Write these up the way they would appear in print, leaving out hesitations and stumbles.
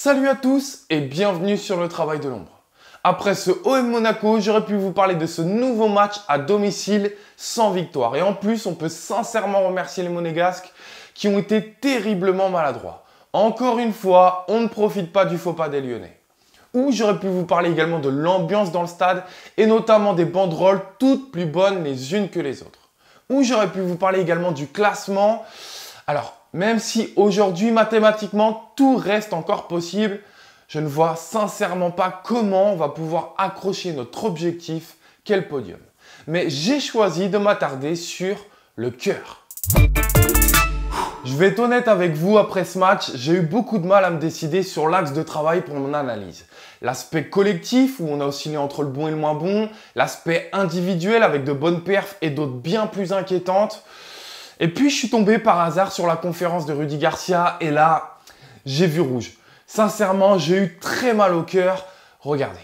Salut à tous et bienvenue sur le travail de l'ombre. Après ce OM Monaco, j'aurais pu vous parler de ce nouveau match à domicile sans victoire. Et en plus, on peut sincèrement remercier les Monégasques qui ont été terriblement maladroits. Encore une fois, on ne profite pas du faux pas des Lyonnais. Ou j'aurais pu vous parler également de l'ambiance dans le stade et notamment des banderoles toutes plus bonnes les unes que les autres. Ou j'aurais pu vous parler également du classement. Alors, même si aujourd'hui, mathématiquement, tout reste encore possible, je ne vois sincèrement pas comment on va pouvoir accrocher notre objectif qu'est le podium. Mais j'ai choisi de m'attarder sur le cœur. Je vais être honnête avec vous, après ce match, j'ai eu beaucoup de mal à me décider sur l'axe de travail pour mon analyse. L'aspect collectif, où on a oscillé entre le bon et le moins bon, l'aspect individuel avec de bonnes perfs et d'autres bien plus inquiétantes. Et puis je suis tombé par hasard sur la conférence de Rudy Garcia et là, j'ai vu rouge. Sincèrement, j'ai eu très mal au cœur. Regardez.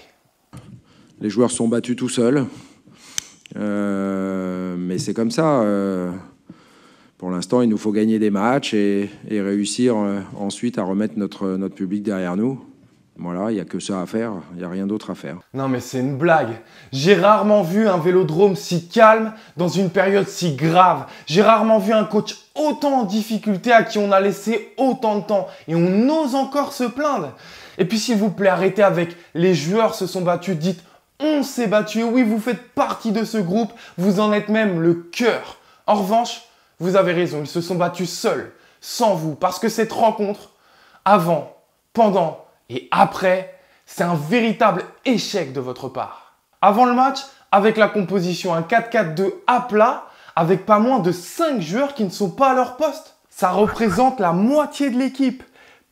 Les joueurs sont battus tout seuls. Mais c'est comme ça. Pour l'instant, il nous faut gagner des matchs et réussir ensuite à remettre notre public derrière nous. Voilà, il n'y a que ça à faire, il n'y a rien d'autre à faire. Non mais c'est une blague. J'ai rarement vu un vélodrome si calme dans une période si grave. J'ai rarement vu un coach autant en difficulté à qui on a laissé autant de temps. Et on ose encore se plaindre. Et puis s'il vous plaît, arrêtez avec les joueurs se sont battus. Dites on s'est battu. Oui, vous faites partie de ce groupe. Vous en êtes même le cœur. En revanche, vous avez raison. Ils se sont battus seuls, sans vous. Parce que cette rencontre, avant, pendant et après, c'est un véritable échec de votre part. Avant le match, avec la composition, un 4-4-2 à plat, avec pas moins de 5 joueurs qui ne sont pas à leur poste. Ça représente la moitié de l'équipe.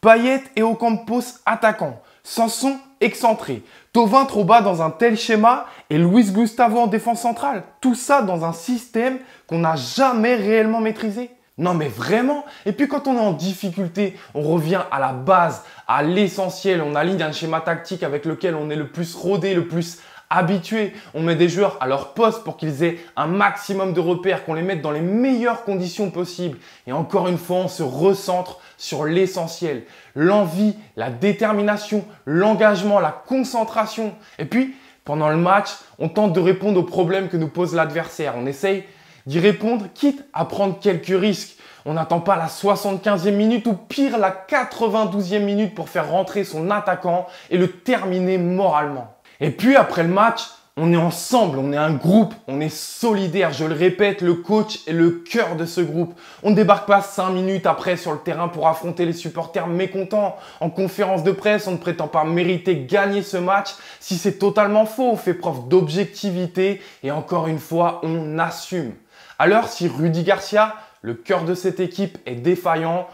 Payet et Ocampos attaquants, Sanson excentré, Thauvin trop bas dans un tel schéma et Luis Gustavo en défense centrale. Tout ça dans un système qu'on n'a jamais réellement maîtrisé. Non mais vraiment. Et puis quand on est en difficulté, on revient à la base, à l'essentiel. On aligne un schéma tactique avec lequel on est le plus rodé, le plus habitué. On met des joueurs à leur poste pour qu'ils aient un maximum de repères, qu'on les mette dans les meilleures conditions possibles. Et encore une fois, on se recentre sur l'essentiel. L'envie, la détermination, l'engagement, la concentration. Et puis, pendant le match, on tente de répondre aux problèmes que nous pose l'adversaire. On essaye d'y répondre, quitte à prendre quelques risques. On n'attend pas la 75e minute ou pire la 92e minute pour faire rentrer son attaquant et le terminer moralement. Et puis après le match, on est ensemble, on est un groupe, on est solidaire. Je le répète, le coach est le cœur de ce groupe. On ne débarque pas 5 minutes après sur le terrain pour affronter les supporters mécontents. En conférence de presse, on ne prétend pas mériter gagner ce match. Si c'est totalement faux, on fait preuve d'objectivité et encore une fois, on assume. Alors, si Rudy Garcia, le cœur de cette équipe, est défaillant,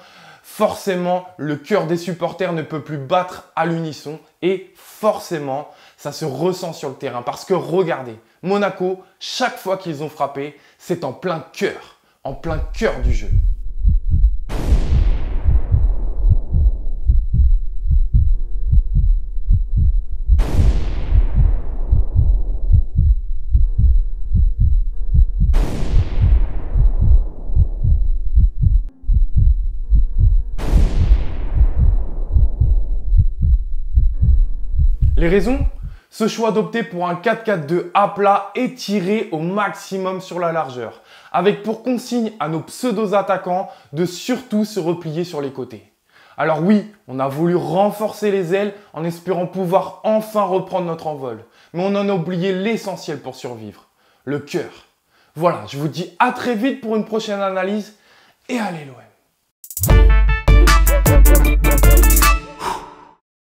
forcément, le cœur des supporters ne peut plus battre à l'unisson et forcément, ça se ressent sur le terrain. Parce que regardez, Monaco, chaque fois qu'ils ont frappé, c'est en plein cœur du jeu. Les raisons? Ce choix d'opter pour un 4-4-2 à plat et tiré au maximum sur la largeur, avec pour consigne à nos pseudo-attaquants de surtout se replier sur les côtés. Alors oui, on a voulu renforcer les ailes en espérant pouvoir enfin reprendre notre envol, mais on en a oublié l'essentiel pour survivre, le cœur. Voilà, je vous dis à très vite pour une prochaine analyse et allez l'OM.